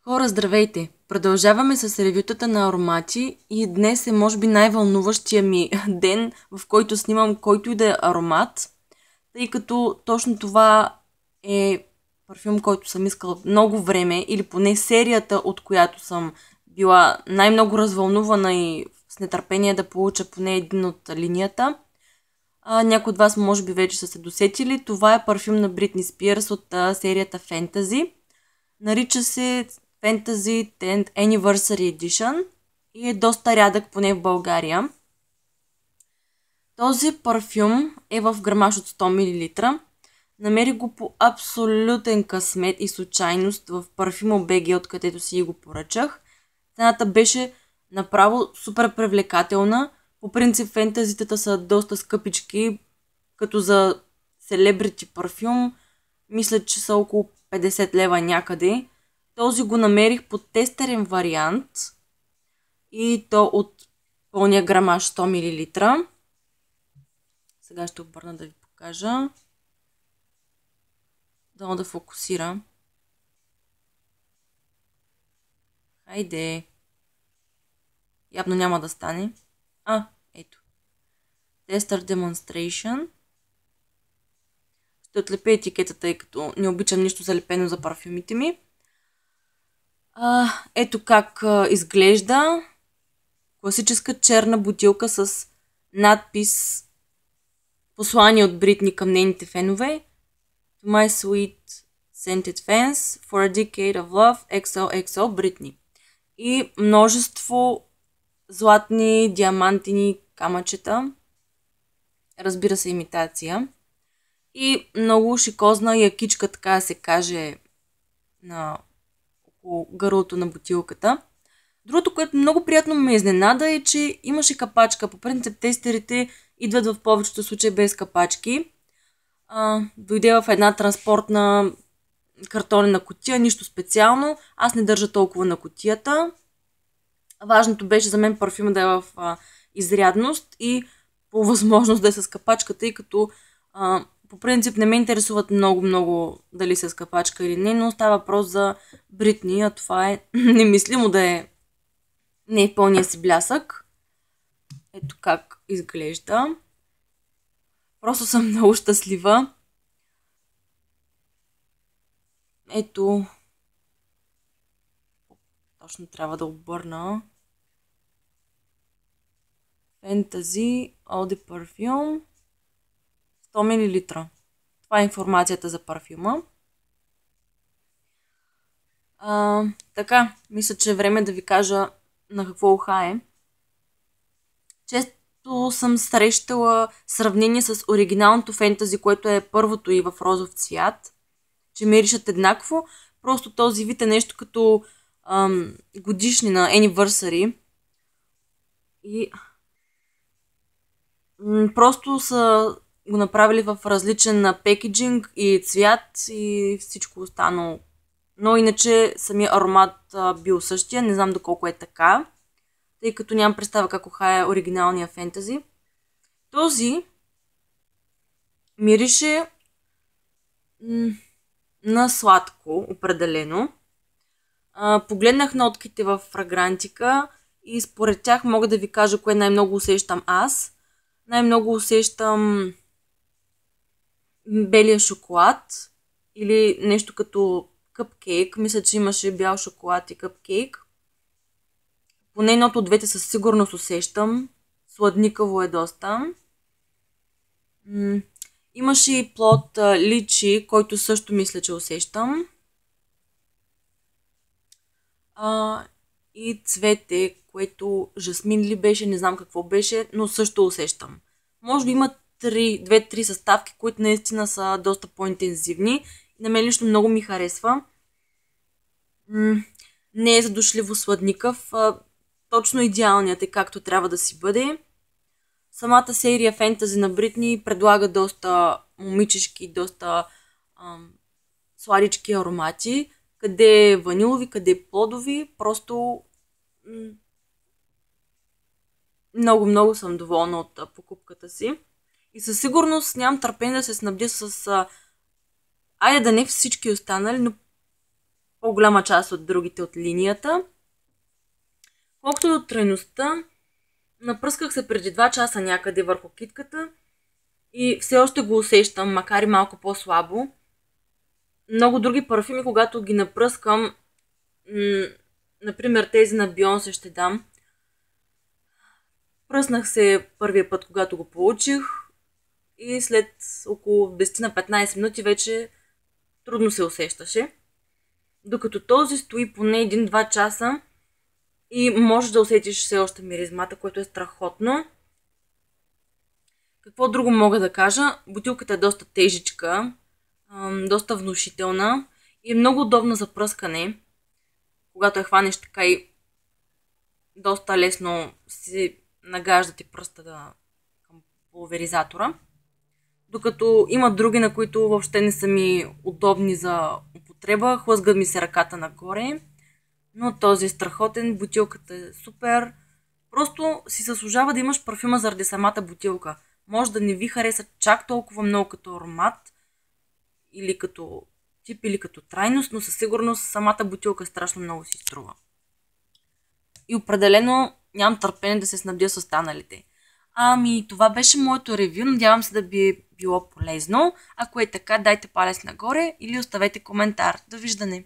Хора, здравейте! Продължаваме с ревютата на аромати и днес е може би най-вълнуващия ми ден, в който снимам който и да е аромат, тъй като точно това е парфюм, който съм искала много време, или поне серията, от която съм била най-много развълнувана и с нетърпение да получа поне един от линията. Някои от вас може би вече са се досетили. Това е парфюм на Бритни Спирс от серията Fantasy. Нарича се Fantasy 10th Anniversary Edition и е доста рядък, поне в България. Този парфюм е в грамаж от 100 мл. Намерих го по абсолютен късмет и случайност в Парфюмо БГ, откъдето си го поръчах. Цената беше направо супер привлекателна. По принцип фентазитата са доста скъпички, като за селебрити парфюм мисля, че са около 50 лева някъде. Този го намерих по тестерен вариант и то от пълния грамаж 100 мл. Сега ще обърна да ви покажа. Дано да фокусира. Хайде. Явно няма да стане. Ето. Tester Demonstration. Ще отлепя етикетата, тъй като не обичам нищо залепено за парфюмите ми. Ето как изглежда. Класическа черна бутилка с надпис послание от Бритни към нейните фенове. To my sweet scented fans, for a decade of love, XOXO Бритни. И множество златни, диамантини камъчета. Разбира се, имитация. И много шикозна якичка, така да се каже, на около гърлото на бутилката. Другото, което много приятно ме изненада, е, че имаше капачка. По принцип тестерите идват в повечето случаи без капачки. Дойде в една транспортна картонена кутия, нищо специално. Аз не държа толкова на кутията. Важното беше за мен парфюма да е в изрядност и по възможност да е с капачка, тъй като по принцип не ме интересуват много дали с капачка или не, но става въпрос за Бритни, а това е немислимо да е не е пълния си блясък. Ето как изглежда. Просто съм много щастлива. Ето. Точно трябва да обърна. Fantasy Eau de Parfum 100 мл. Това е информацията за парфюма. Така, мисля, че е време да ви кажа на какво уха е. Често съм срещала сравнение с оригиналното фентази, което е първото и в розов цвят, че миришат еднакво. Просто този вид е нещо като годишнина, anniversary. И просто са го направили в различен пекеджинг и цвят и всичко останало. Но иначе самия аромат бил същия. Не знам доколко е така, тъй като нямам представа как ухае оригиналния фентази. Този мирише на сладко, определено. Погледнах нотките в фрагрантика и според тях мога да ви кажа кое най-много усещам аз. Най-много усещам белия шоколад или нещо като къпкейк. Мисля, че имаше бял шоколад и къпкейк. Поне едното от двете със сигурност усещам. Сладникаво е доста. Имаше и плод личи, който също мисля, че усещам. И цвете, което жасмин ли беше, не знам какво беше, но също усещам. Може би има 2-3 съставки, които наистина са доста по-интензивни. На мен лично много ми харесва. Не е задушливо сладникав. Точно идеалният е както трябва да си бъде. Самата серия фентази на Бритни предлага доста момичешки, доста сладички аромати. Къде е ванилови, къде е плодови. Просто много съм доволна от покупката си. И със сигурност нямам търпение да се снабдя с айде да не всички останали, но по-голяма част от другите от линията. Колкото до трайността, напръсках се преди 2 часа някъде върху китката и все още го усещам, макар и малко по-слабо. Много други парфюми, когато ги напръскам, например тези на Бейонсе ще дам. Пръснах се първия път, когато го получих и след около 10 на 15 минути вече трудно се усещаше. Докато този стои поне 1-2 часа и можеш да усетиш все още миризмата, което е страхотно. Какво друго мога да кажа? Бутилката е доста тежичка, доста внушителна и е много удобна за пръскане. Когато я хванеш така и доста лесно си нагаждате пръста към пулверизатора. Докато има други, на които въобще не са ми удобни за употреба, хлъзга ми се ръката нагоре. Но този е страхотен, бутилката е супер. Просто си заслужава да имаш парфюма заради самата бутилка. Може да не ви хареса чак толкова много като аромат, или като тип, или като трайност, но със сигурност самата бутилка страшно много си струва. И определено нямам търпение да се снабдя с останалите. Това беше моето ревю. Надявам се да би било полезно. Ако е така, дайте палец нагоре или оставете коментар. Довиждане!